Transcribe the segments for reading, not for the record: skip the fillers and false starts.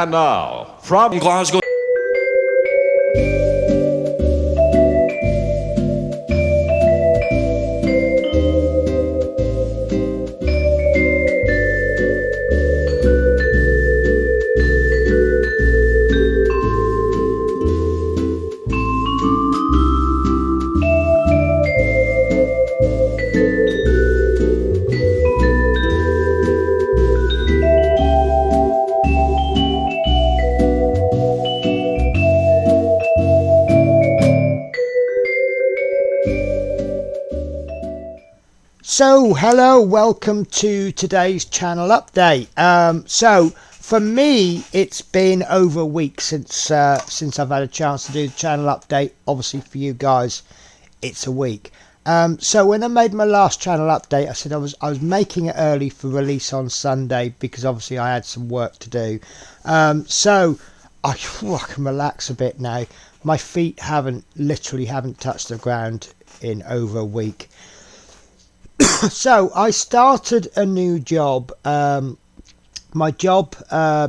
And now, from Glasgow. So hello, welcome to today's channel update. So for me, it's been over a week since I've had a chance to do the channel update. Obviously for you guys, it's a week. So when I made my last channel update, I said I was making it early for release on Sunday because obviously I had some work to do. So I can relax a bit now. My feet literally haven't touched the ground in over a week. So I started a new job. My job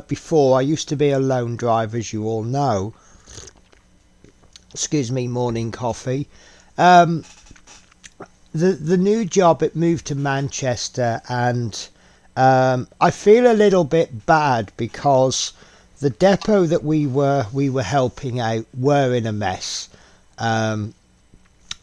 before, I used to be a loan driver, as you all know. Excuse me, morning coffee. The new job, it moved to Manchester, and I feel a little bit bad because the depot that we were helping out were in a mess.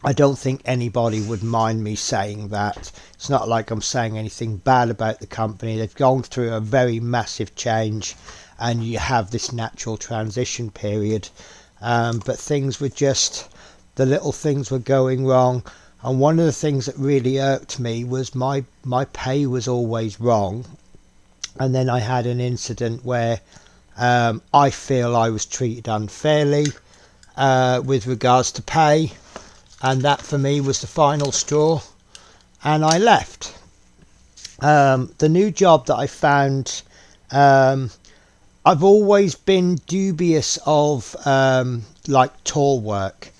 I don't think anybody would mind me saying that. It's not like I'm saying anything bad about the company. They've gone through a very massive change, and you have this natural transition period. But things were the little things were going wrong. And one of the things that really irked me was my pay was always wrong. And then I had an incident where I feel I was treated unfairly with regards to pay. And that for me was the final straw, and I left. The new job that I found, I've always been dubious of like tour work,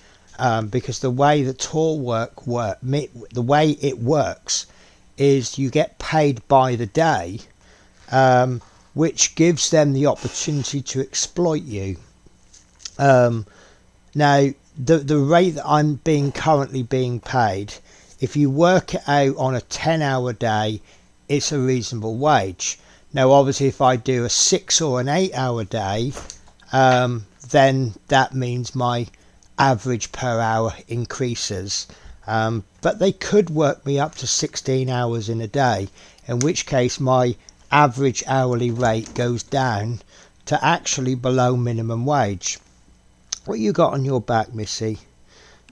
because the way that tour work the way it works is you get paid by the day, which gives them the opportunity to exploit you. Now, the rate that I'm currently being paid, if you work it out on a 10-hour day, it's a reasonable wage. Now obviously if I do a 6 or an 8-hour day, then that means my average per hour increases, but they could work me up to 16 hours in a day, in which case my average hourly rate goes down to actually below minimum wage. What you got on your back, Missy?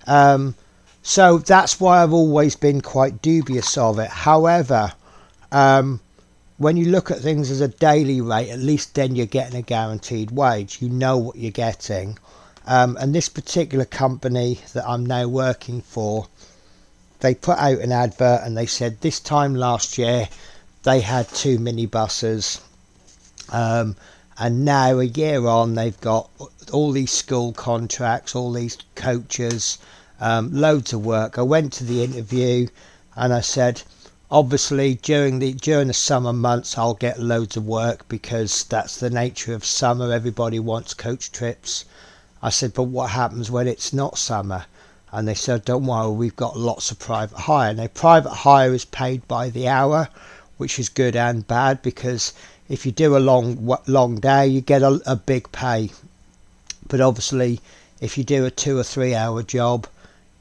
So that's why I've always been quite dubious of it. However, when you look at things as a daily rate, at least then you're getting a guaranteed wage. You know what you're getting. And this particular company that I'm now working for, they put out an advert and they said this time last year they had 2 minibuses. And now a year on, they've got all these school contracts, all these coaches, loads of work. I went to the interview and I said, obviously during the summer months I'll get loads of work because that's the nature of summer. Everybody wants coach trips. I said, but what happens when it's not summer? And they said, don't worry, we've got lots of private hire. Now private hire is paid by the hour, which is good and bad, because if you do a long day, you get a big pay. But obviously, if you do a 2 or 3 hour job,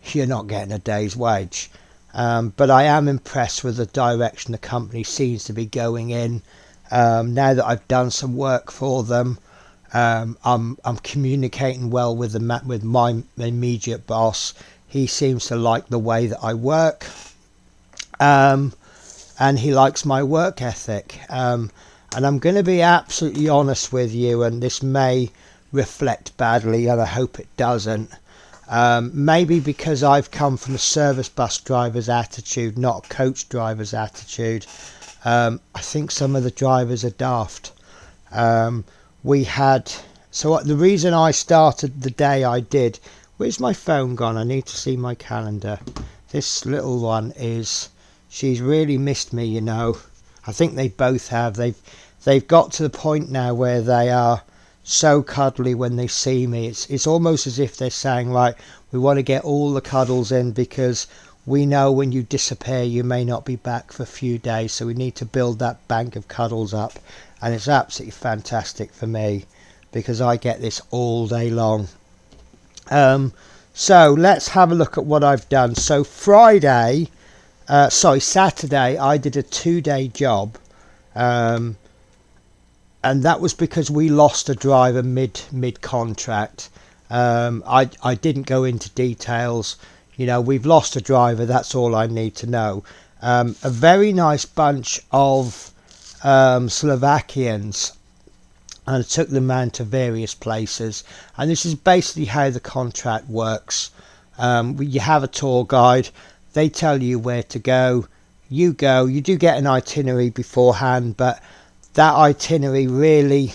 you're not getting a day's wage. But I am impressed with the direction the company seems to be going in. Now that I've done some work for them, I'm communicating well with my immediate boss. He seems to like the way that I work, and he likes my work ethic. And I'm going to be absolutely honest with you, and this may reflect badly, and I hope it doesn't. Maybe because I've come from a service bus driver's attitude, not a coach driver's attitude. I think some of the drivers are daft. The reason I started the day I did, where's my phone gone? I need to see my calendar. This little one she's really missed me, you know. I think they both have. They've got to the point now where they are so cuddly when they see me. It's almost as if they're saying, right, we want to get all the cuddles in because we know when you disappear you may not be back for a few days, so we need to build that bank of cuddles up. And it's absolutely fantastic for me because I get this all day long. So let's have a look at what I've done. So Saturday I did a 2-day job, and that was because we lost a driver mid contract. I didn't go into details. You know, we've lost a driver, that's all I need to know. A very nice bunch of Slovakians, and I took them around to various places, and this is basically how the contract works. You have a tour guide, they tell you where to go, you do get an itinerary beforehand, but that itinerary really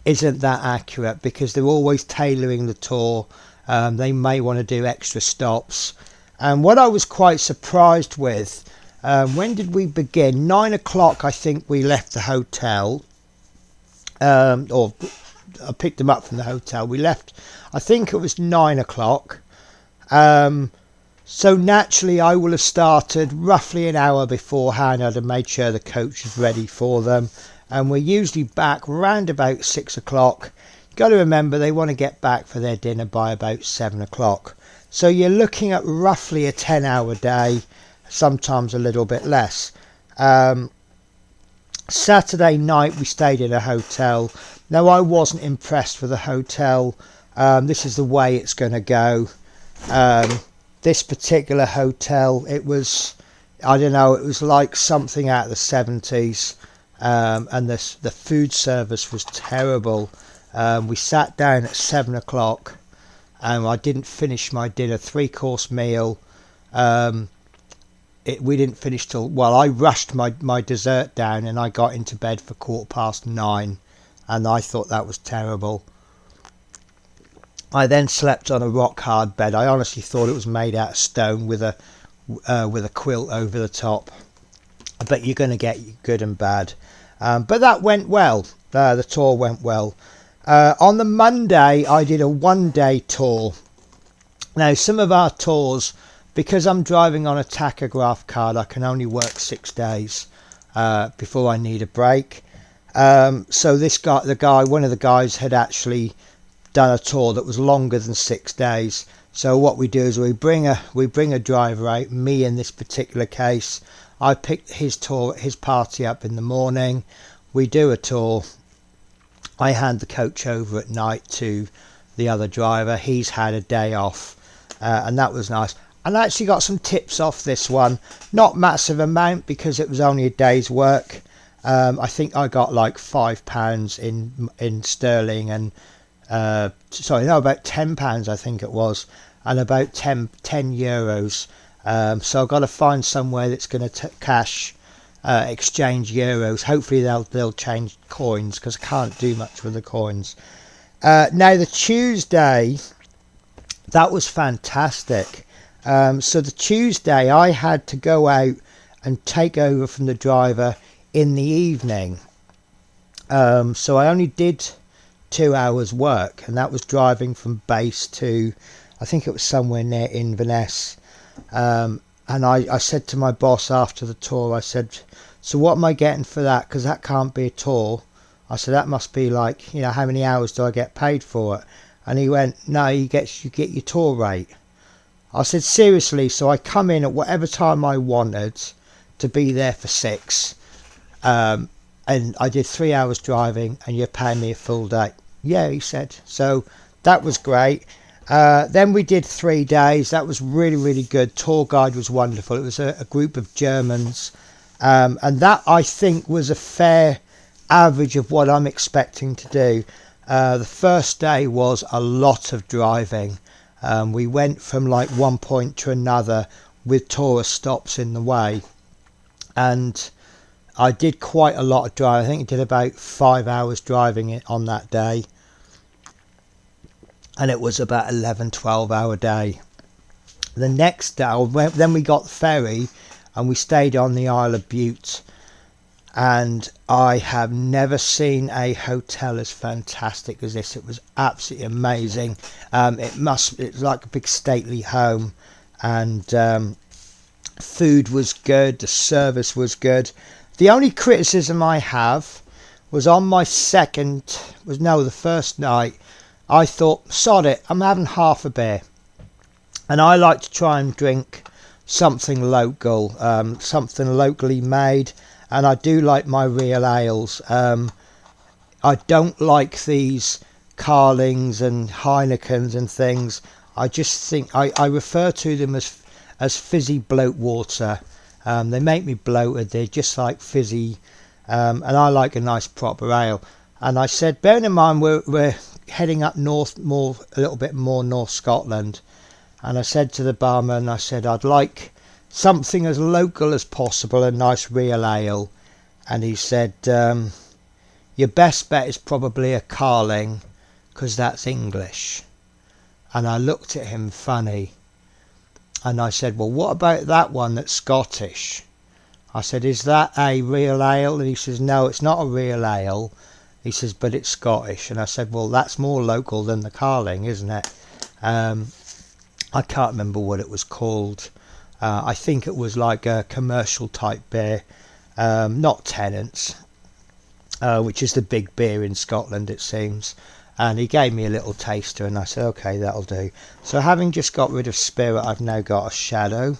isn't that accurate because they're always tailoring the tour. They may want to do extra stops. And what I was quite surprised with, when did we begin? 9 o'clock I think we left the hotel, or I picked them up from the hotel. We left, I think it was 9 o'clock. So naturally I will have started roughly an hour beforehand. I'd have made sure the coach was ready for them, and we're usually back round about 6 o'clock. Got to remember they want to get back for their dinner by about 7 o'clock. So you're looking at roughly a 10-hour day, sometimes a little bit less. Saturday night we stayed in a hotel. Now I wasn't impressed with the hotel. This is the way it's going to go. This particular hotel, it was, I don't know, it was like something out of the 70s, and the food service was terrible. We sat down at 7 o'clock and I didn't finish my dinner, 3-course meal. We didn't finish till, well, I rushed my dessert down and I got into bed for 9:15, and I thought that was terrible. I then slept on a rock hard bed. I honestly thought it was made out of stone with a quilt over the top. But you're going to get good and bad. But that went well. The tour went well. On the Monday, I did a 1-day tour. Now, some of our tours, because I'm driving on a tachograph card, I can only work 6 days before I need a break. So this guy, one of the guys had actually done a tour that was longer than 6 days. So what we do is we bring a driver out. Me in this particular case, I picked his party up in the morning. We do a tour. I hand the coach over at night to the other driver. He's had a day off, and that was nice. And I actually got some tips off this one. Not massive amount because it was only a day's work. I think I got like £5 in sterling, and about £10 I think it was, and about 10 euros. So I've got to find somewhere that's going to exchange euros. Hopefully they'll change coins because I can't do much with the coins. Now the Tuesday, that was fantastic. So the Tuesday I had to go out and take over from the driver in the evening. So I only did 2 hours work, and that was driving from base to, I think it was somewhere near Inverness. And I said to my boss after the tour, I said, so what am I getting for that? Because that can't be a tour. I said, that must be like, how many hours do I get paid for it? And he went, no, you get your tour rate. I said, seriously? So I come in at whatever time I wanted to be there for 6. And I did 3 hours driving and you're paying me a full day. Yeah, he said. So that was great. Then we did 3 days. That was really, really good. Tour guide was wonderful. It was a group of Germans. And that, I think, was a fair average of what I'm expecting to do. The first day was a lot of driving. We went from like one point to another with tourist stops in the way. And I did quite a lot of driving. I think I did about 5 hours driving on that day. And it was about 11-12 hour day. The next day, then we got the ferry and we stayed on the Isle of Bute. and I have never seen a hotel as fantastic as this. It was absolutely amazing. It's like a big stately home, and food was good, the service was good. The only criticism I have was on my the first night. I thought, sod it, I'm having half a beer, and I like to try and drink something local, something locally made, and I do like my real ales. I don't like these Carlings and Heinekens and things. I just think I refer to them as fizzy bloat water. They make me bloated. They're just like fizzy, and I like a nice proper ale. And I said, bearing in mind we're heading up north, a little bit more North Scotland, and I said to the barman, I said I'd like something as local as possible, a nice real ale. And he said, your best bet is probably a Carling, because that's English. And I looked at him funny, and I said, well, what about that one that's Scottish? I said, is that a real ale? And he says, no, it's not a real ale. He says, but it's Scottish. And I said, well, that's more local than the Carling, isn't it? I can't remember what it was called. I think it was like a commercial type beer, not Tennent's, which is the big beer in Scotland, it seems. And he gave me a little taster, and I said, okay, that'll do. So having just got rid of Spirit, I've now got a Shadow.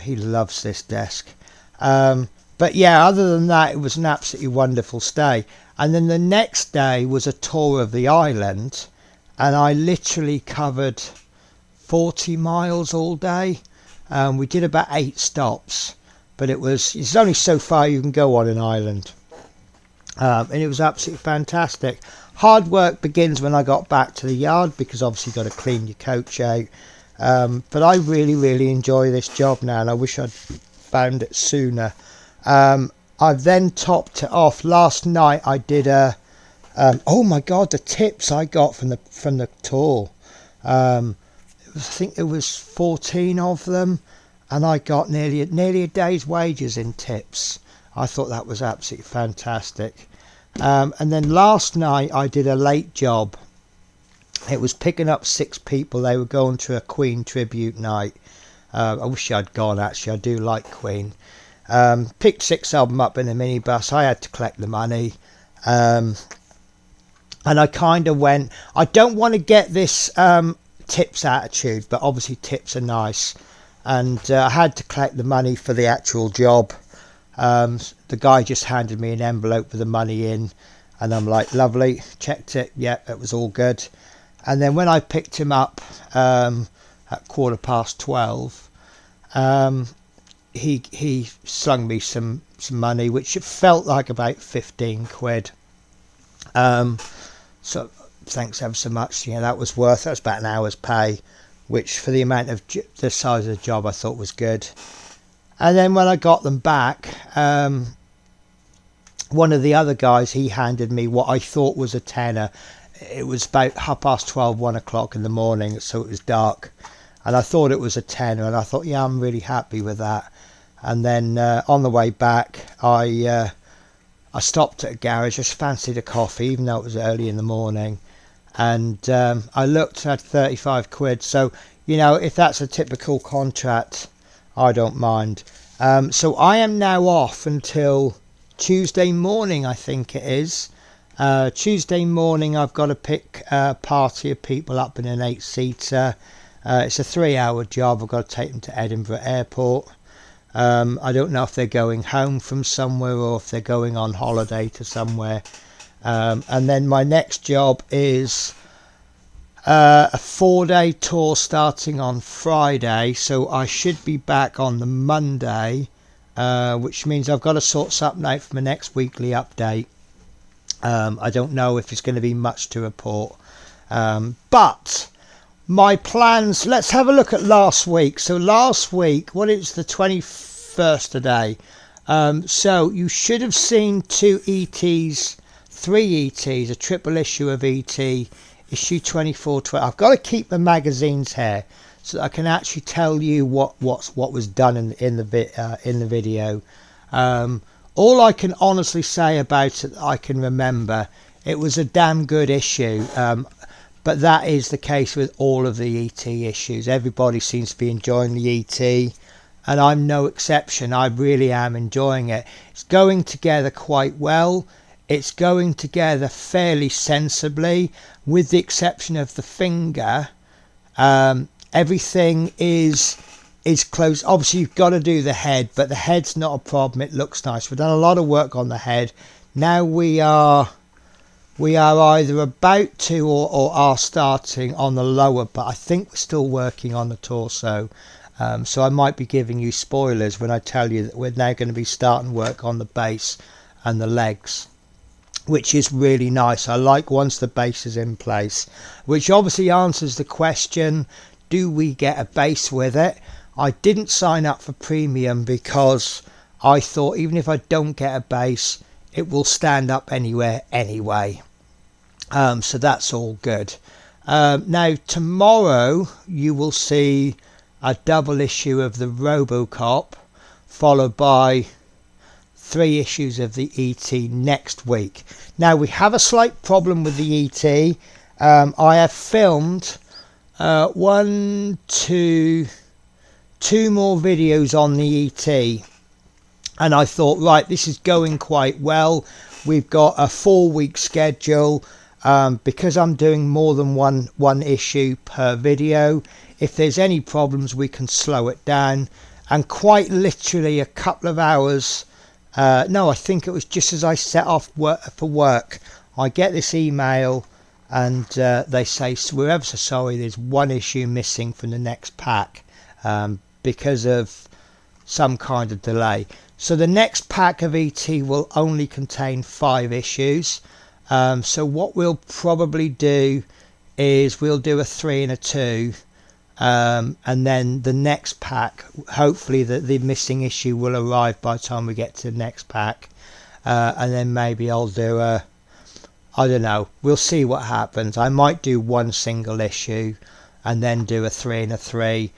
He loves this desk. But yeah, other than that, it was an absolutely wonderful stay. And then the next day was a tour of the island, and I literally covered 40 miles all day. We did about 8 stops, but it's only so far you can go on an island. And it was absolutely fantastic. Hard work begins when I got back to the yard, because obviously you've got to clean your coach out. But I really, really enjoy this job now, and I wish I'd found it sooner. I've then topped it off. Last night I did oh my God, the tips I got from the tour. I think it was 14 of them, and I got nearly a day's wages in tips. I thought that was absolutely fantastic. And then last night I did a late job. It was picking up 6 people. They were going to a Queen tribute night. I wish I'd gone, actually. I do like Queen. Picked 6 of them up in a minibus. I had to collect the money. And I kind of went, I don't want to get this tips attitude, but obviously tips are nice. And I had to collect the money for the actual job. The guy just handed me an envelope with the money in, and I'm like, lovely, checked it, yeah, it was all good. And then when I picked him up at 12:15, he slung me some money, which it felt like about 15 quid. So thanks ever so much. That was about an hour's pay, which for the amount of the size of the job I thought was good. And then when I got them back, one of the other guys, he handed me what I thought was a tenner. It was about 12:30, 1 o'clock in the morning, so it was dark, and I thought it was a tenner, and I thought, yeah, I'm really happy with that. And then on the way back, I stopped at a garage. I just fancied a coffee, even though it was early in the morning, and I looked at 35 quid. So if that's a typical contract, I don't mind. So I am now off until Tuesday morning, I think it is. Tuesday morning I've got to pick a party of people up in an 8-seater. It's a 3-hour job. I've got to take them to Edinburgh Airport. I don't know if they're going home from somewhere or if they're going on holiday to somewhere. And then my next job is a 4-day tour starting on Friday, so I should be back on the Monday, which means I've got to sort something out for my next weekly update. I don't know if it's going to be much to report, but my plans, let's have a look at last week. So last week, it's the 21st today, so you should have seen 3 ETs, a triple issue of ET, issue 24/12. I've got to keep the magazines here so that I can actually tell you what was done in the video. all I can honestly say about it, I can remember, it was a damn good issue. But that is the case with all of the ET issues. Everybody seems to be enjoying the ET, and I'm no exception. I really am enjoying it. It's going together quite well. It's going together fairly sensibly, with the exception of the finger. Everything is close. Obviously, you've got to do the head, but the head's not a problem. It looks nice. We've done a lot of work on the head. Now we are either about to or are starting on the lower, but I think we're still working on the torso. So I might be giving you spoilers when I tell you that we're now going to be starting work on the base and the legs, which is really nice. I like once the base is in place, which obviously answers the question, do we get a base with it? I didn't sign up for premium because I thought even if I don't get a base, it will stand up anywhere anyway. So that's all good. Now tomorrow you will see a double issue of the RoboCop, followed by 3 issues of the ET next week. Now we have a slight problem with the ET. I have filmed 2 more videos on the ET, and I thought, right, this is going quite well. We've got a 4-week schedule. Because I'm doing more than one issue per video, if there's any problems we can slow it down. And quite literally a couple of hours, no, I think it was just as I set off for work, I get this email and they say, so we're ever so sorry, there's 1 issue missing from the next pack because of some kind of delay. So the next pack of ET will only contain 5 issues. So what we'll probably do is we'll do a 3 and a 2, and then the next pack, hopefully the missing issue will arrive by the time we get to the next pack, and then maybe I'll do I don't know, we'll see what happens. I might do 1 single issue and then do a 3 and a 3.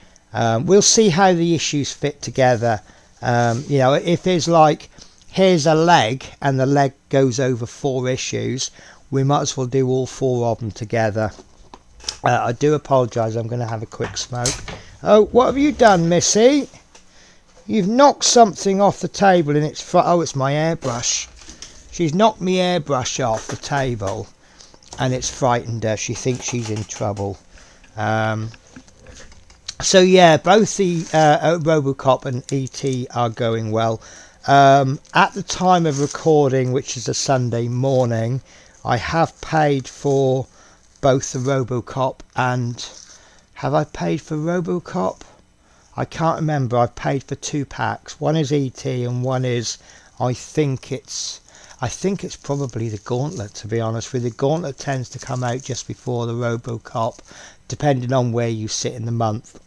We'll see how the issues fit together. You know, if there's like, here's a leg and the leg goes over 4 issues, we might as well do all 4 of them together. I do apologise, I'm going to have a quick smoke. Oh, what have you done, Missy? You've knocked something off the table and it's oh, it's my airbrush. She's knocked my airbrush off the table and it's frightened her. She thinks she's in trouble. So yeah, both the RoboCop and ET are going well. At the time of recording, which is a Sunday morning, I have paid for both the RoboCop and have I paid for RoboCop? I can't remember. I've paid for 2 packs. One is ET and one is, I think it's probably the Gauntlet, to be honest with you. The Gauntlet tends to come out just before the RoboCop, depending on where you sit in the month.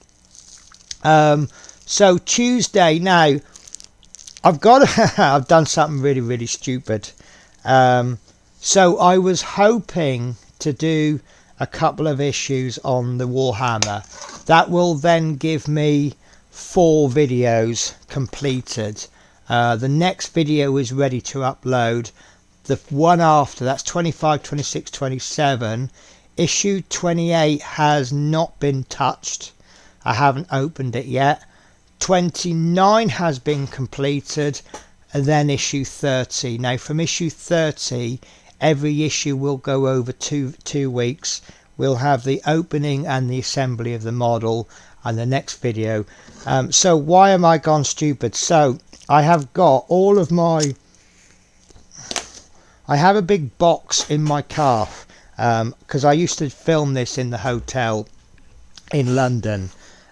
So Tuesday now, I've done something really stupid. So I was hoping to do a couple of issues on the Warhammer. That will then give me 4 videos completed. The next video is ready to upload. The one after, that's 25, 26, 27. Issue 28 has not been touched. I haven't opened it yet. 29 has been completed, and then issue 30. Now from issue 30, every issue will go over two weeks. We'll have the opening and the assembly of the model and the next video. So why am I gone stupid? So I have got all of my, I have a big box in my car because I used to film this in the hotel in London,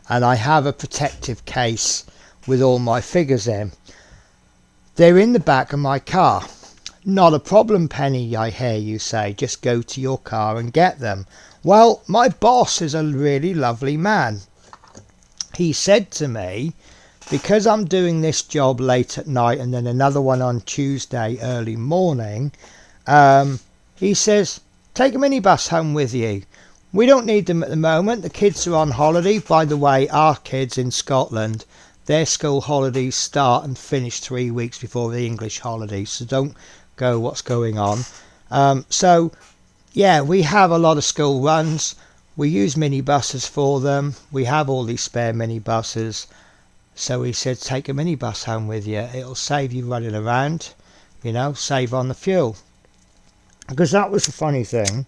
and I have a protective case with all my figures in. They're in the back of my car. Not a problem, Penny, I hear you say. Just go to your car and get them. Well, my boss is a really lovely man. He said to me, because I'm doing this job late at night and then another one on Tuesday early morning, he says, take a minibus home with you. We don't need them at the moment. The kids are on holiday. By the way, our kids in Scotland, their school holidays start and finish 3 weeks before the English holidays, so don't go what's going on. So yeah, we have a lot of school runs. We use minibuses for them. We have all these spare minibuses. So he said, take a minibus home with you. It'll save you running around, you know, save on the fuel. Because that was the funny thing.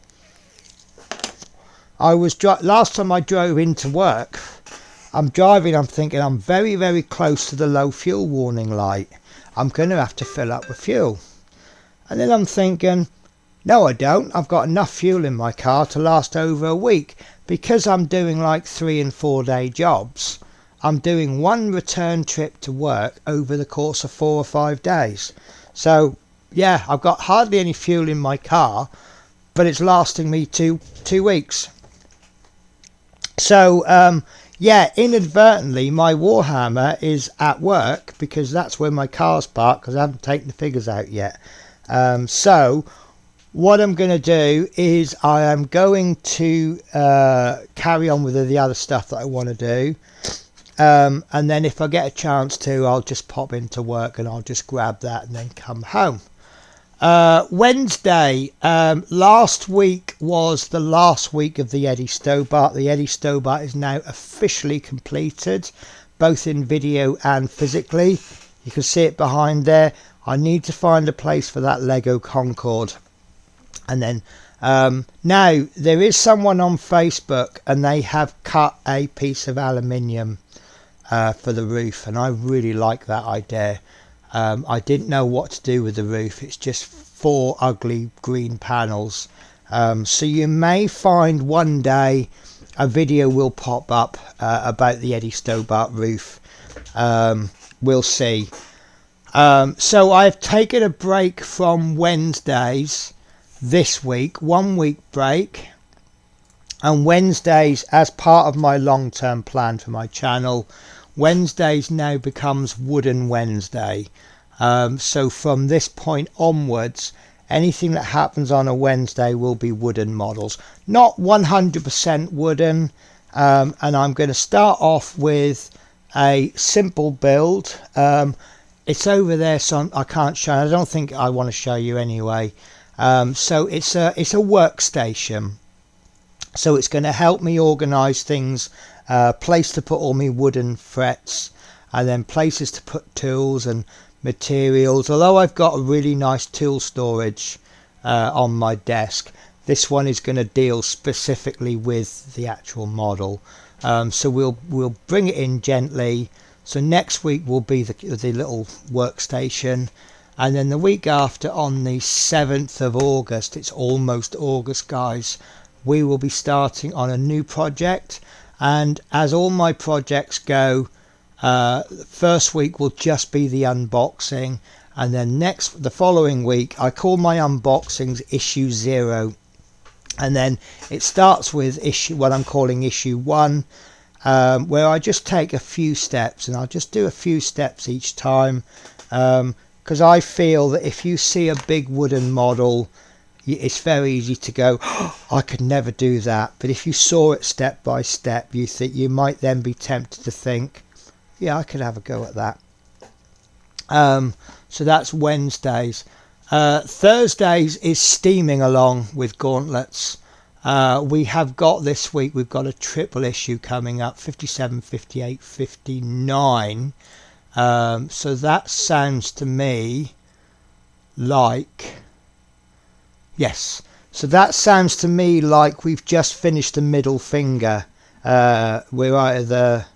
Last time I drove into work, I'm driving, I'm thinking I'm very, very close to the low fuel warning light. I'm going to have to fill up with fuel. And then I'm thinking, no, I don't. I've got enough fuel in my car to last over a week. Because I'm doing like 3 and 4 day jobs, I'm doing one return trip to work over the course of 4 or 5 days. So yeah, I've got hardly any fuel in my car, but it's lasting me two weeks. So yeah, inadvertently my Warhammer is at work because that's where my car's parked, because I haven't taken the figures out yet. So what I'm going to do is I am going to carry on with the other stuff that I want to do. And then if I get a chance to, I'll just pop into work and I'll just grab that and then come home. Wednesday, last week was the last week of the Eddie Stobart. The Eddie Stobart is now officially completed, both in video and physically. You can see it behind there. I need to find a place for that Lego Concorde. And then now there is someone on Facebook and they have cut a piece of aluminium for the roof, and I really like that idea. I didn't know what to do with the roof. It's just 4 ugly green panels. So you may find one day a video will pop up about the Eddie Stobart roof. We'll see. So I've taken a break from Wednesdays this week, 1 week break. And Wednesdays, as part of my long-term plan for my channel, Wednesdays now becomes Wooden Wednesday. So from this point onwards, anything that happens on a Wednesday will be wooden models. Not 100% wooden. And I'm going to start off with a simple build. It's over there, so I can't show. I don't think I want to show you anyway. So it's a workstation. So it's going to help me organise things, place to put all my wooden frets, and then places to put tools and materials. Although I've got a really nice tool storage on my desk, this one is going to deal specifically with the actual model. So we'll bring it in gently. So next week will be the little workstation, and then the week after, on the 7th of August, it's almost August, guys, we will be starting on a new project. And as all my projects go, first week will just be the unboxing, and then the following week I call my unboxings issue 0, and then it starts with what I'm calling issue 1, where I just take a few steps, and I'll just do a few steps each time, because I feel that if you see a big wooden model, it's very easy to go, oh, I could never do that. But if you saw it step by step, you might then be tempted to think, yeah, I could have a go at that. So that's Wednesdays. Thursdays is steaming along with gauntlets. We have got this week, we've got a triple issue coming up, 57, 58, 59. So that sounds to me like... Yes, so that sounds to me like we've just finished the middle finger. We're either...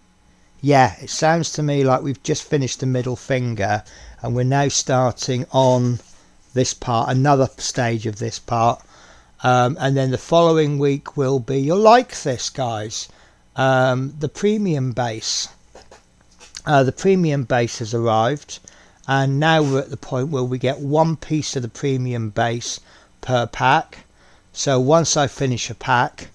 Yeah, it sounds to me like we've just finished the middle finger, and we're now starting on this part, another stage of this part. And then the following week will be, you'll like this, guys, the premium base. The premium base has arrived, and now we're at the point where we get one piece of the premium base per pack. So once I finish a pack,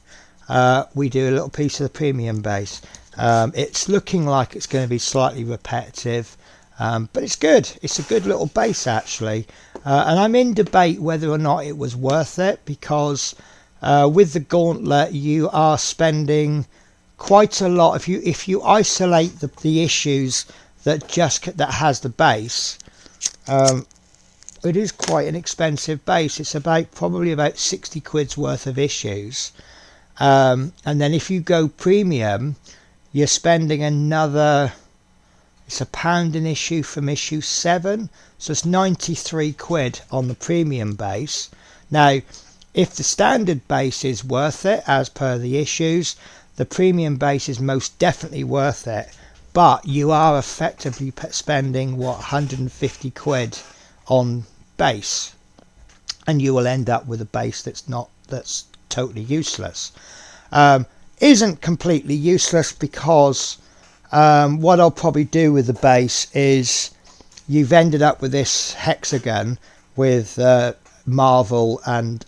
we do a little piece of the premium base. It's looking like it's going to be slightly repetitive, but it's good. It's a good little base, actually, and I'm in debate whether or not it was worth it, because with the gauntlet you are spending quite a lot. If you isolate the issues that has the base, it is quite an expensive base. It's probably about 60 quid's worth of issues, and then if you go premium, you're spending another, it's £1 an issue from issue 7, so it's 93 quid on the premium base. Now if the standard base is worth it as per the issues, the premium base is most definitely worth it, but you are effectively spending 150 quid on base, and you will end up with a base that's totally useless. Isn't completely useless, because what I'll probably do with the base is, you've ended up with this hexagon with Marvel and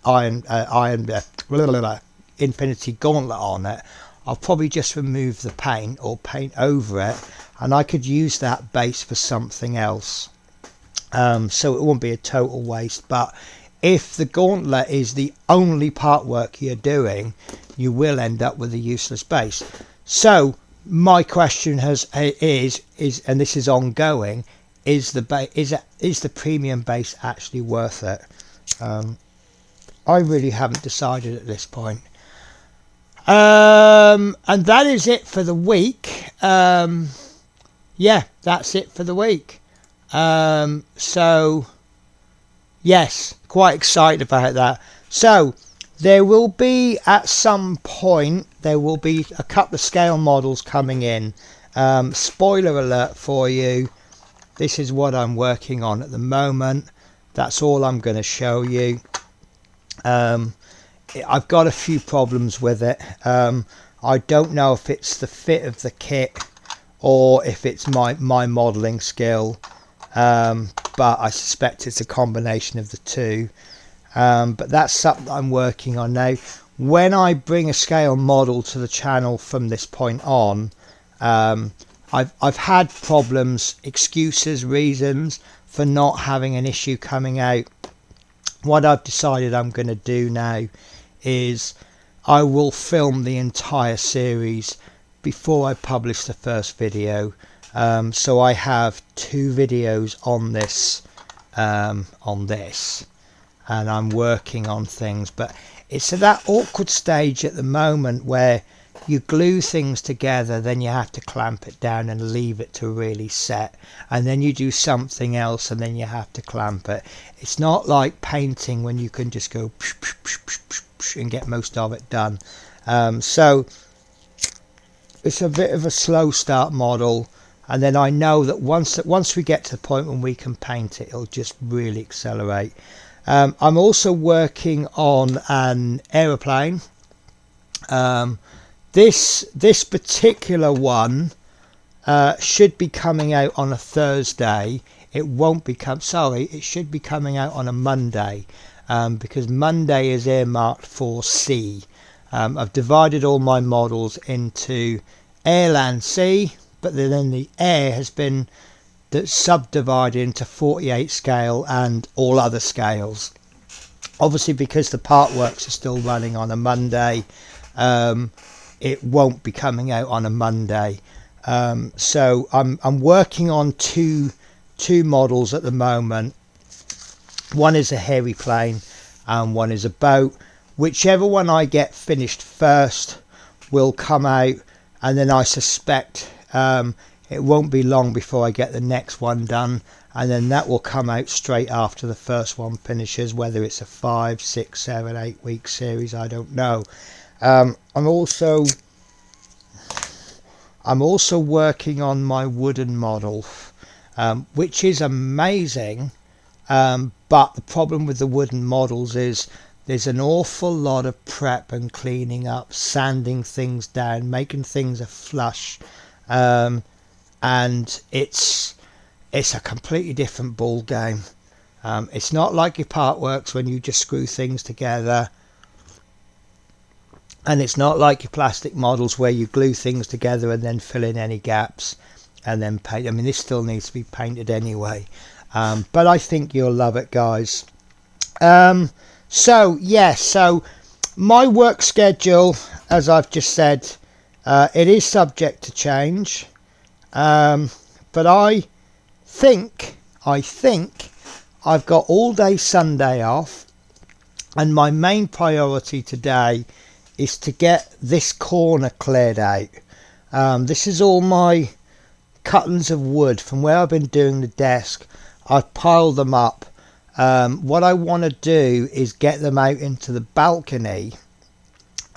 Infinity Gauntlet on it. I'll probably just remove the paint or paint over it, and I could use that base for something else, so it won't be a total waste. But if the gauntlet is the only part work you're doing, you will end up with a useless base. So my question is, and this is ongoing, is the premium base actually worth it? I really haven't decided at this point. And that is it for the week. Yeah, that's it for the week. So yes, quite excited about that. So there will be, at some point, there will be a couple of scale models coming in. Spoiler alert for you, this is what I'm working on at the moment. That's all I'm going to show you. I've got a few problems with it. I don't know if it's the fit of the kit or if it's my modelling skill, but I suspect it's a combination of the two. But that's something I'm working on now. When I bring a scale model to the channel from this point on, I've had problems, excuses, reasons for not having an issue coming out. What I've decided I'm going to do now is I will film the entire series before I publish the first video. So I have 2 videos on this, and I'm working on things, but it's at that awkward stage at the moment where you glue things together, then you have to clamp it down and leave it to really set, and then you do something else and then you have to clamp it. It's not like painting when you can just go and get most of it done. So it's a bit of a slow start model, and then I know that once we get to the point when we can paint it, it'll just really accelerate. I'm also working on an aeroplane. This particular one should be coming out on a Thursday. It should be coming out on a Monday, because Monday is earmarked for sea. I've divided all my models into air, land, sea, but then the air has been subdivided into 48 scale and all other scales. Obviously, because the part works are still running on a Monday, it won't be coming out on a Monday. So I'm working on two models at the moment. One is a hairy plane and one is a boat. Whichever one I get finished first will come out, and then I suspect it won't be long before I get the next one done, and then that will come out straight after the first one finishes. Whether it's a 5, 6, 7, 8 week series, I don't know. I'm also working on my wooden model, which is amazing, but the problem with the wooden models is there's an awful lot of prep and cleaning up, sanding things down, making things a flush, and it's a completely different ball game. It's not like your part works when you just screw things together, and it's not like your plastic models where you glue things together and then fill in any gaps and then paint. I mean, this still needs to be painted anyway, but I think you'll love it, guys. So my work schedule, as I've just said, It is subject to change, but I think I've got all day Sunday off, and my main priority today is to get this corner cleared out. This is all my cuttings of wood from where I've been doing the desk. I've piled them up. What I want to do is get them out into the balcony.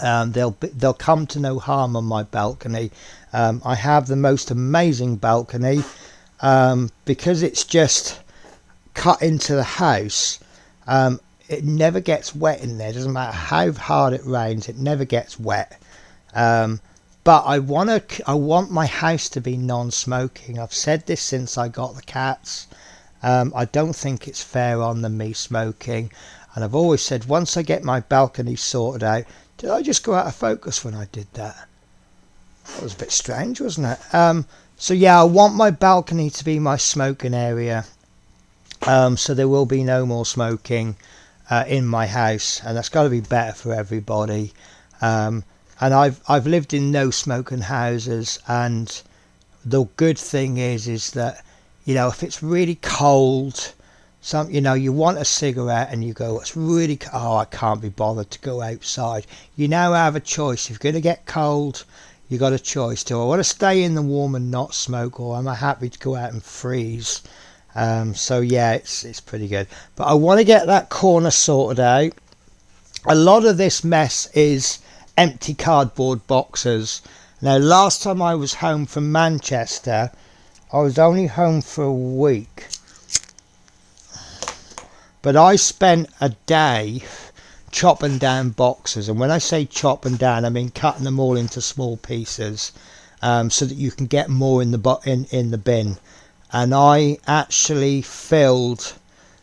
They'll come to no harm on my balcony. I have the most amazing balcony, because it's just cut into the house. It never gets wet in there. Doesn't matter how hard it rains, it never gets wet. But I want my house to be non-smoking. I've said this since I got the cats. I don't think it's fair on them, me smoking, and I've always said once I get my balcony sorted out. Did I just go out of focus when I did that? That was a bit strange, wasn't it? So yeah, I want my balcony to be my smoking area, so there will be no more smoking in my house, and that's got to be better for everybody. And I've lived in no smoking houses, and the good thing is that, you know, if it's really cold, you want a cigarette and you go, it's really I can't be bothered to go outside. You now have a choice. If you're going to get cold, you got a choice. Do I want to stay in the warm and not smoke, or am I happy to go out and freeze? So yeah, it's pretty good. But I want to get that corner sorted out. A lot of this mess is empty cardboard boxes. Now, last time I was home from Manchester, I was only home for a week, but I spent a day chopping down boxes, and when I say chopping down, I mean cutting them all into small pieces, so that you can get more in the bin. And I actually filled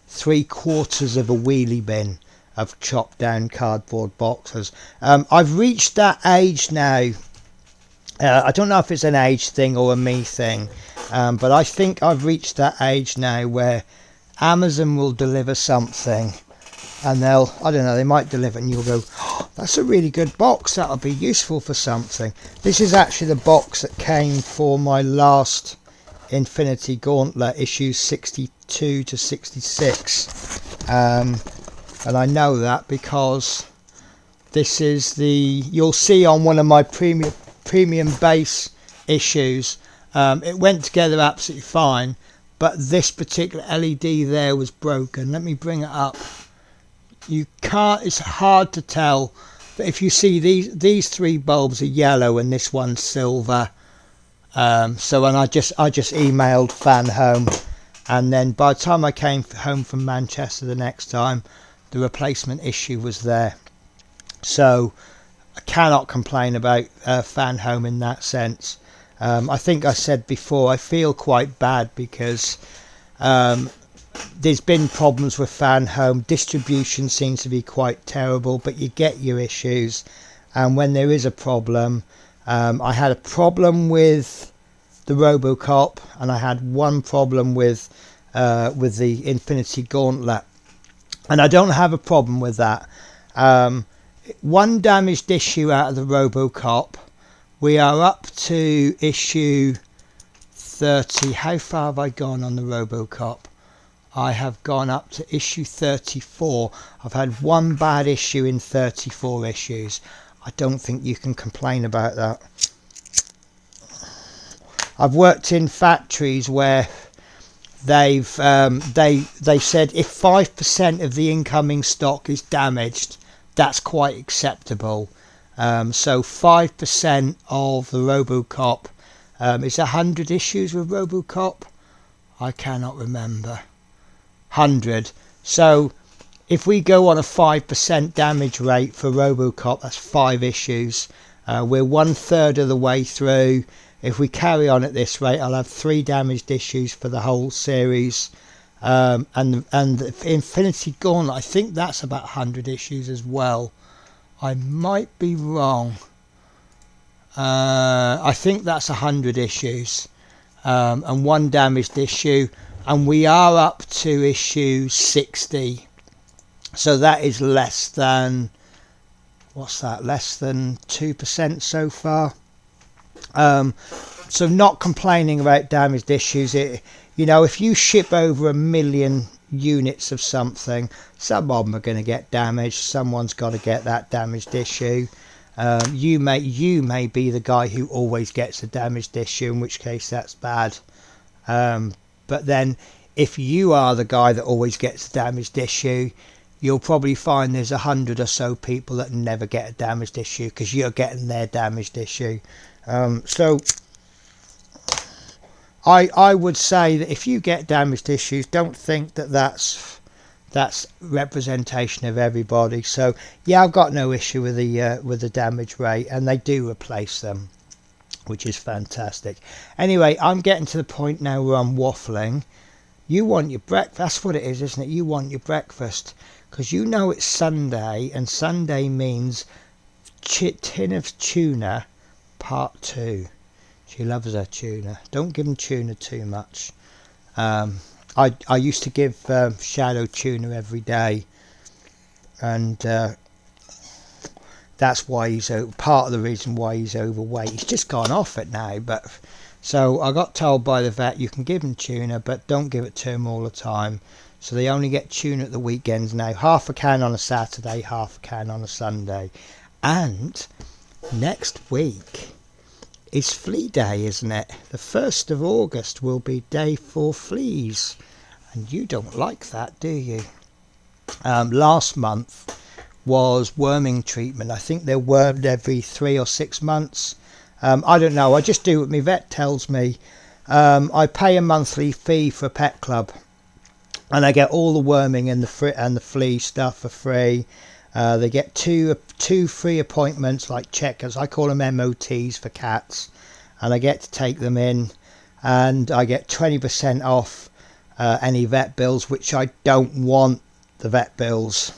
3/4 of a wheelie bin of chopped down cardboard boxes. I've reached that age now. I don't know if it's an age thing or a me thing, but I think I've reached that age now where Amazon will deliver something, and they might deliver, and you'll go, oh, that's a really good box, that'll be useful for something. This is actually the box that came for my last Infinity Gauntlet, issues 62 to 66, and I know that because this is you'll see on one of my premium base issues, it went together absolutely fine, but this particular LED there was broken. Let me bring it up. It's hard to tell, but if you see these three bulbs are yellow and this one's silver. And I just emailed Fan Home, and then by the time I came home from Manchester the next time, the replacement issue was there. So I cannot complain about Fan Home in that sense. I think I said before, I feel quite bad because there's been problems with Fan Home. Distribution seems to be quite terrible, but you get your issues, and when there is a problem, I had a problem with the Robocop, and I had one problem with the Infinity Gauntlet, and I don't have a problem with that. One damaged issue out of the Robocop. We are up to issue 30. How far have I gone on the Robocop? I have gone up to issue 34. I've had one bad issue in 34 issues. I don't think you can complain about that. I've worked in factories where they said if 5% of the incoming stock is damaged, that's quite acceptable. So 5% of the Robocop, is 100 issues with Robocop? I cannot remember. 100. So if we go on a 5% damage rate for Robocop, that's 5 issues. We're 1/3 of the way through. If we carry on at this rate, I'll have 3 damaged issues for the whole series. And the Infinity Gauntlet, I think that's about 100 issues as well. I might be wrong. I think that's 100 issues, and 1 damaged issue, and we are up to issue 60. So that is less than, what's that? Less than 2% so far. So not complaining about damaged issues. If you ship over 1 million units of something, some of them are going to get damaged. Someone's got to get that damaged issue. You may be the guy who always gets a damaged issue, in which case that's bad. But then if you are the guy that always gets a damaged issue, you'll probably find there's 100 or so people that never get a damaged issue because you're getting their damaged issue. So I would say that if you get damaged issues, don't think that that's representation of everybody. So yeah, I've got no issue with the damage rate, and they do replace them, which is fantastic. Anyway, I'm getting to the point now where I'm waffling. You want your breakfast. That's what it is, isn't it? You want your breakfast because it's Sunday, and Sunday means tin of tuna part 2. She loves her tuna. Don't give them tuna too much. I used to give Shadow tuna every day, and that's why he's part of the reason why he's overweight. He's just gone off it now, but so I got told by the vet you can give him tuna, but don't give it to him all the time. So they only get tuna at the weekends now. Half a can on a Saturday, half a can on a Sunday. And next week is flea day, isn't it? The 1st of August will be day for fleas, and you don't like that, do you? Last month was worming treatment. I think they're wormed every 3 or 6 months. I don't know, I just do what my vet tells me. I pay a monthly fee for a pet club, and I get all the worming and the flea stuff for free. They get two free appointments, like checkers. I call them MOTs for cats, and I get to take them in, and I get 20% off any vet bills, which I don't want the vet bills.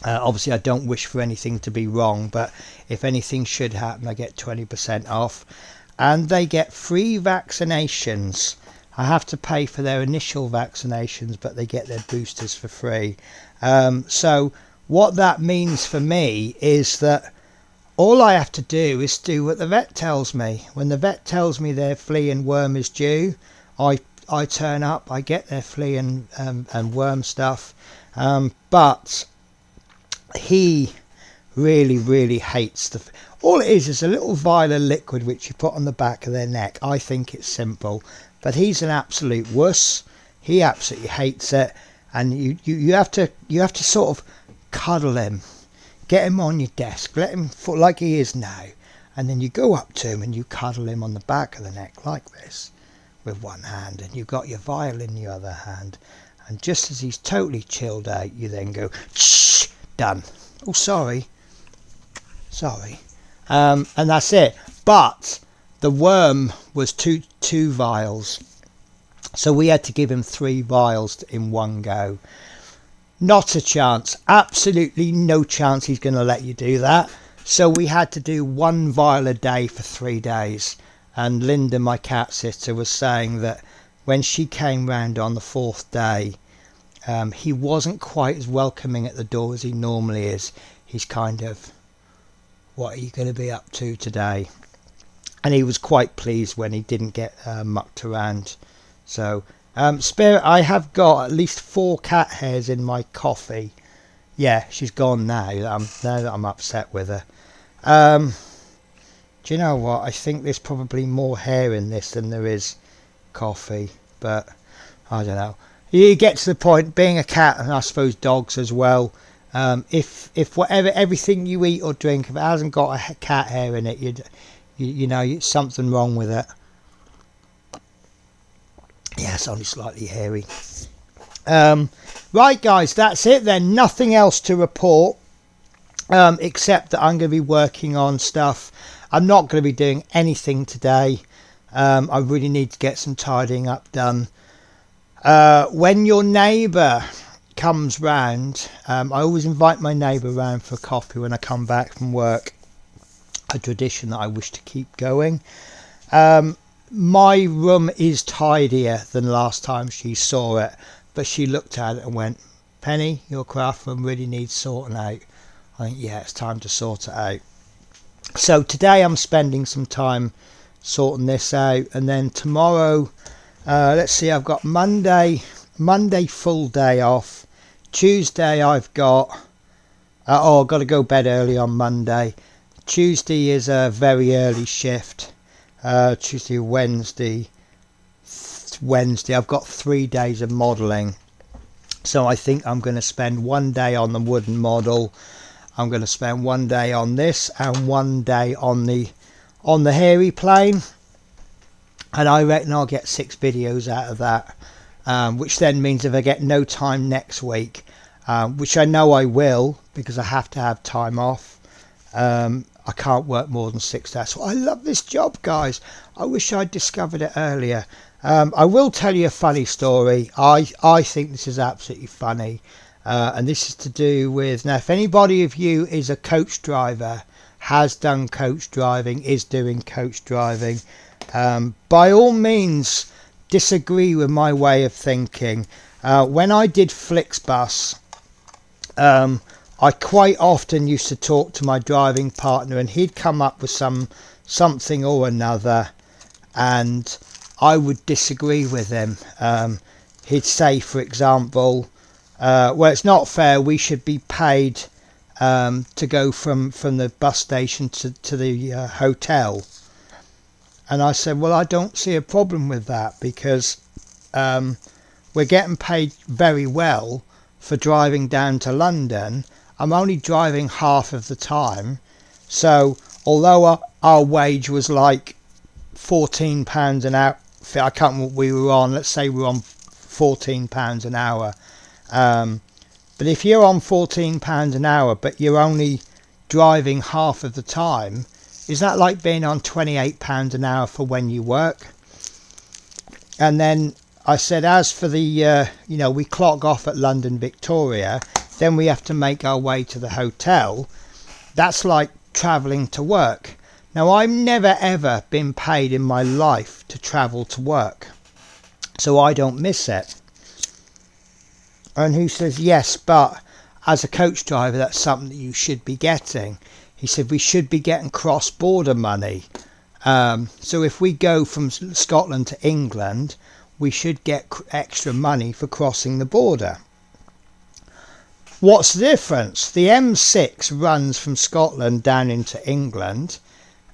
Obviously I don't wish for anything to be wrong, but if anything should happen, I get 20% off, and they get free vaccinations. I have to pay for their initial vaccinations, but they get their boosters for free. So what that means for me is that all I have to do is do what the vet tells me. When the vet tells me their flea and worm is due, I turn up, I get their flea and worm stuff. But he really hates all it is a little vial of liquid which you put on the back of their neck. I think it's simple, but he's an absolute wuss. He absolutely hates it, and you have to sort of cuddle him, get him on your desk, let him foot like he is now, and then you go up to him and you cuddle him on the back of the neck like this with one hand, and you've got your vial in the other hand, and just as he's totally chilled out, you then go shh, done. Oh, sorry, and that's it. But the worm was two vials, so we had to give him 3 vials in one go. Not a chance, absolutely no chance he's going to let you do that. So we had to do 1 vial a day for 3 days. And Linda, my cat sitter, was saying that when she came round on the 4th day, he wasn't quite as welcoming at the door as he normally is. He's kind of, what are you going to be up to today? And he was quite pleased when he didn't get mucked around. So Spirit, I have got at least 4 cat hairs in my coffee. Yeah, she's gone now that I'm upset with her. Do you know what? I think there's probably more hair in this than there is coffee, but I don't know. You get to the point, being a cat, and I suppose dogs as well, if everything you eat or drink, if it hasn't got a cat hair in it, you know it's something wrong with it. Yeah, it's only slightly hairy. Right, guys, that's it then. Nothing else to report, except that I'm going to be working on stuff. I'm not going to be doing anything today. I really need to get some tidying up done. When your neighbour comes round, I always invite my neighbour round for coffee when I come back from work. A tradition that I wish to keep going. My room is tidier than last time she saw it, but she looked at it and went, Penny, your craft room really needs sorting out. I think, yeah, it's time to sort it out. So today I'm spending some time sorting this out, and then tomorrow, let's see, I've got Monday full day off. Tuesday I've got I've got to go bed early on Monday. Tuesday is a very early shift. Tuesday, Wednesday I've got 3 days of modelling, so I think I'm going to spend 1 day on the wooden model. I'm going to spend 1 day on this and 1 day on the hairy plane, and I reckon I'll get 6 videos out of that, which then means if I get no time next week, which I know I will because I have to have time off, I can't work more than 6 days. So I love this job, guys. I wish I'd discovered it earlier. I will tell you a funny story. I think this is absolutely funny, and this is to do with, now if anybody of you is a coach driver, has done coach driving, is doing coach driving, by all means disagree with my way of thinking. When I did Flixbus, I quite often used to talk to my driving partner, and he'd come up with something or another, and I would disagree with him. He'd say, for example, well, it's not fair, we should be paid to go from the bus station to the hotel. And I said, well, I don't see a problem with that, because we're getting paid very well for driving down to London. I'm only driving half of the time, so although our wage was like £14 an hour, I can't remember what we were on, let's say we were on £14 an hour, but if you're on £14 an hour but you're only driving half of the time, is that like being on £28 an hour for when you work? And then I said, as for the we clock off at London Victoria, then we have to make our way to the hotel. That's like travelling to work. Now, I've never ever been paid in my life to travel to work, so I don't miss it. And he says, yes, but as a coach driver, that's something that you should be getting. He said, we should be getting cross-border money. So if we go from Scotland to England, we should get extra money for crossing the border. What's the difference? The M6 runs from Scotland down into England.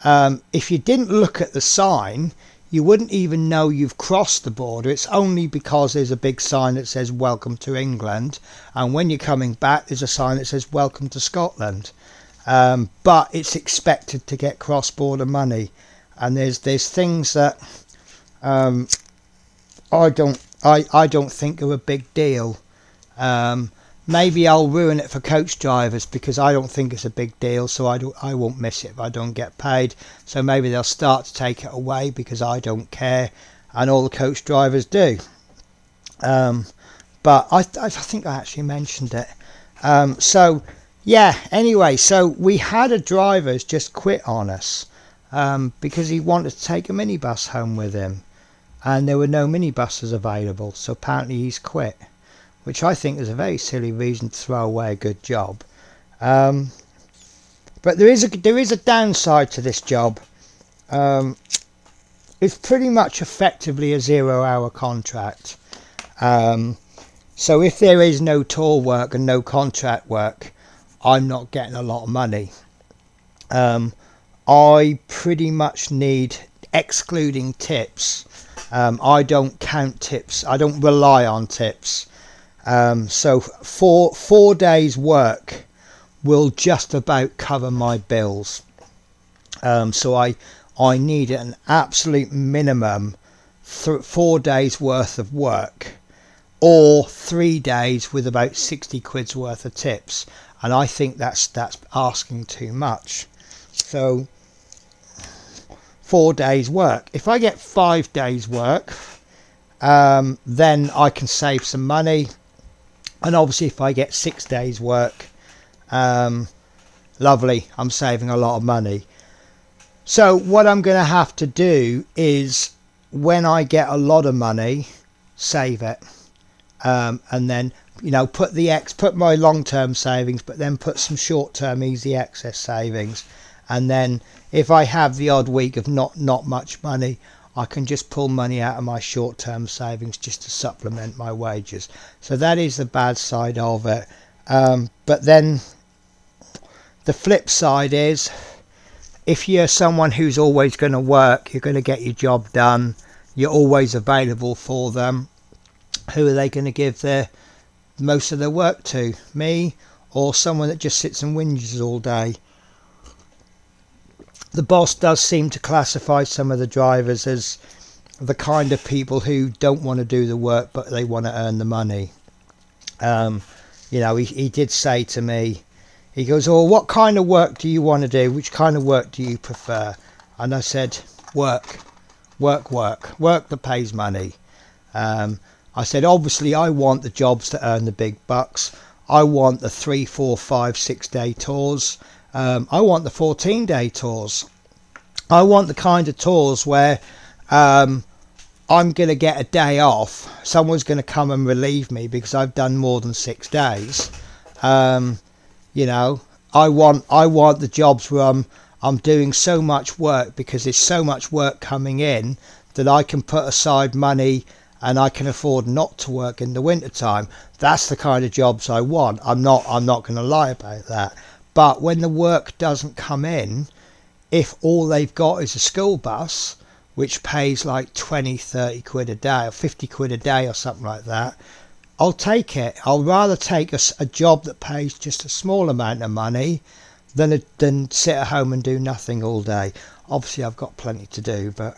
If you didn't look at the sign, you wouldn't even know you've crossed the border. It's only because there's a big sign that says welcome to England, and when you're coming back there's a sign that says welcome to Scotland. But it's expected to get cross-border money, and there's things that I don't think are a big deal. Maybe I'll ruin it for coach drivers because I don't think it's a big deal, so I won't miss it if I don't get paid. So maybe they'll start to take it away because I don't care, and all the coach drivers do. But I think I actually mentioned it. So yeah, anyway, so we had a driver just quit on us because he wanted to take a minibus home with him, and there were no minibuses available, so apparently he's quit, which I think is a very silly reason to throw away a good job. But there is a downside to this job. It's pretty much effectively a 0-hour contract. So if there is no tour work and no contract work, I'm not getting a lot of money. I pretty much need, excluding tips, I don't count tips, I don't rely on tips. So 4 days work will just about cover my bills. So I need an absolute minimum 4 days worth of work, or 3 days with about 60 quid's worth of tips, and I think that's asking too much. So 4 days work. If I get 5 days work, then I can save some money. And obviously if I get 6 days work, lovely, I'm saving a lot of money. So what I'm going to have to do is, when I get a lot of money, save it, and then put my long-term savings, but then put some short-term easy access savings, and then if I have the odd week of not much money, I can just pull money out of my short-term savings just to supplement my wages. So that is the bad side of it. But then the flip side is, if you're someone who's always going to work, you're going to get your job done, you're always available for them, who are they going to give their most of their work to? Me, or someone that just sits and whinges all day? The boss does seem to classify some of the drivers as the kind of people who don't want to do the work, but they want to earn the money. You know, he did say to me, he goes, "Oh, what kind of work do you want to do? Which kind of work do you prefer?" And I said, work that pays money. I said, obviously I want the jobs that earn the big bucks. I want the 3, 4, 5, 6 day tours. I want the 14-day tours. I want the kind of tours where I'm going to get a day off. Someone's going to come and relieve me because I've done more than 6 days. You know, I want the jobs where I'm doing so much work because there's so much work coming in that I can put aside money and I can afford not to work in the winter time. That's the kind of jobs I want. I'm not going to lie about that. But when the work doesn't come in, if all they've got is a school bus, which pays like 20, 30 quid a day or 50 quid a day or something like that, I'll take it. I'll rather take a job that pays just a small amount of money than sit at home and do nothing all day. Obviously I've got plenty to do, but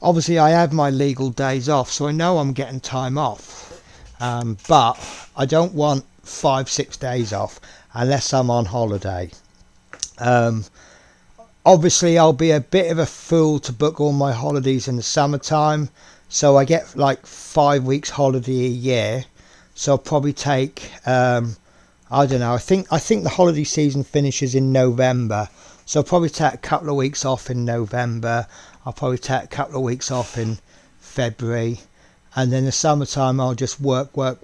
obviously I have my legal days off, so I know I'm getting time off. But I don't want 5, 6 days off unless I'm on holiday. Obviously I'll be a bit of a fool to book all my holidays in the summertime, so I get like 5 weeks holiday a year. So I'll probably take I don't know, I think the holiday season finishes in November, so I'll probably take a couple of weeks off in November. I'll probably take a couple of weeks off in February, and then the summertime I'll just work. But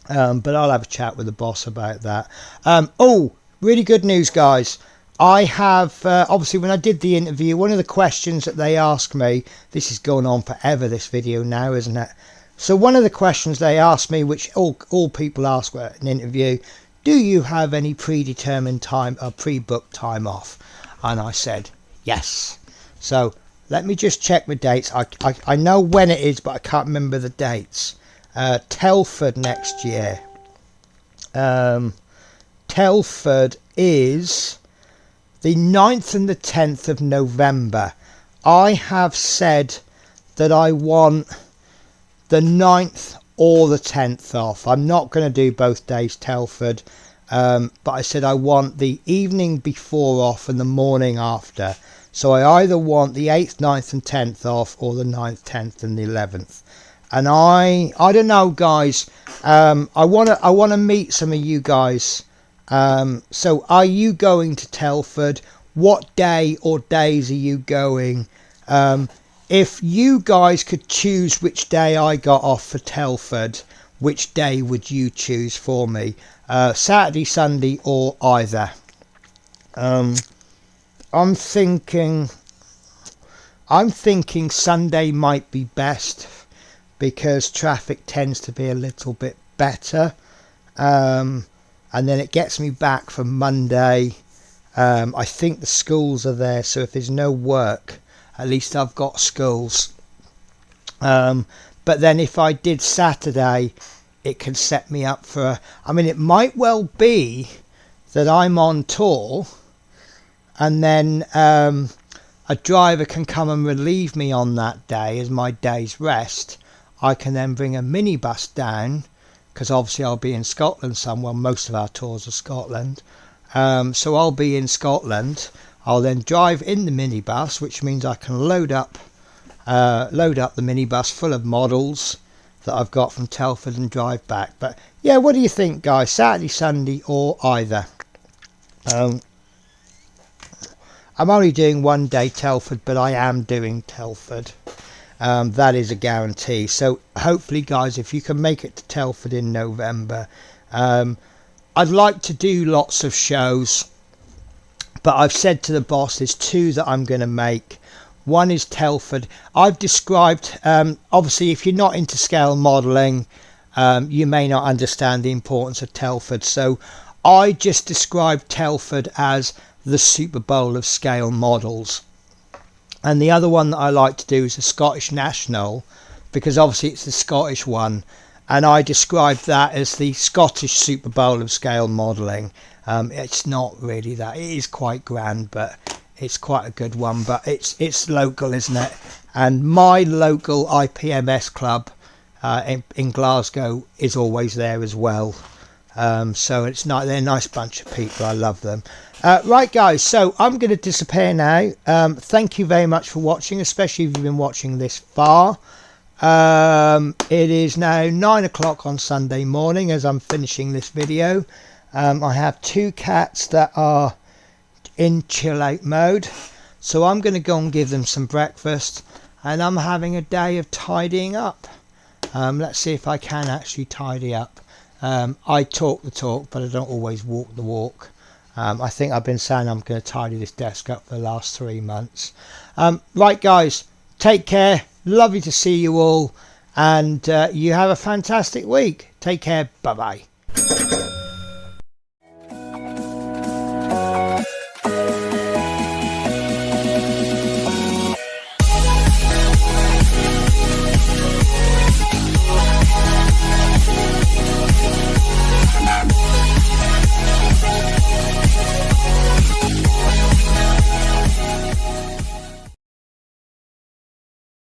I'll have a chat with the boss about that. Oh, really good news, guys. I have, obviously when I did the interview, one of the questions that they asked me, this is going on forever, this video now, isn't it? So one of the questions they asked me, which all people ask at an interview, do you have any predetermined time or pre-booked time off? And I said, yes. So let me just check my dates. I know when it is, but I can't remember the dates. Telford next year. Telford is the 9th and the 10th of November. I have said that I want the 9th or the 10th off. I'm not going to do both days Telford, but I said I want the evening before off and the morning after. So I either want the 8th, 9th and 10th off, or the 9th, 10th and the 11th. And I don't know, guys. I want to meet some of you guys. So are you going to Telford? What day or days are you going? If you guys could choose which day I got off for Telford, which day would you choose for me? Saturday, Sunday, or either? I'm thinking Sunday might be best, because traffic tends to be a little bit better, and then it gets me back for Monday. I think the schools are there, so if there's no work, at least I've got schools. But then if I did Saturday, it can set me up for, I mean, it might well be that I'm on tour and then a driver can come and relieve me on that day as my day's rest. I can then bring a minibus down, because obviously I'll be in Scotland somewhere. Most of our tours are Scotland. So I'll be in Scotland. I'll then drive in the minibus, which means I can load up the minibus full of models that I've got from Telford and drive back. But yeah, what do you think, guys? Saturday, Sunday, or either? I'm only doing one day Telford, but I am doing Telford. That is a guarantee. So hopefully, guys, if you can make it to Telford in November, I'd like to do lots of shows, but I've said to the boss there's 2 that I'm going to make. One is Telford. I've described, obviously if you're not into scale modelling, you may not understand the importance of Telford, so I just described Telford as the Super Bowl of scale models. And the other one that I like to do is the Scottish National, because obviously it's the Scottish one, and I described that as the Scottish Super Bowl of scale modelling. It's not really that. It is quite grand, but it's quite a good one. But it's local, isn't it? And my local IPMS club in Glasgow is always there as well. So it's not, they're a nice bunch of people. I love them. Right guys, so I'm going to disappear now. Thank you very much for watching, especially if you've been watching this far. It is now 9 o'clock on Sunday morning as I'm finishing this video. I have 2 cats that are in chill out mode, so I'm going to go and give them some breakfast, and I'm having a day of tidying up. Let's see if I can actually tidy up. I talk the talk, but I don't always walk the walk. I think I've been saying I'm going to tidy this desk up for the last 3 months. Right guys, take care. Lovely to see you all, and you have a fantastic week. Take care. Bye bye.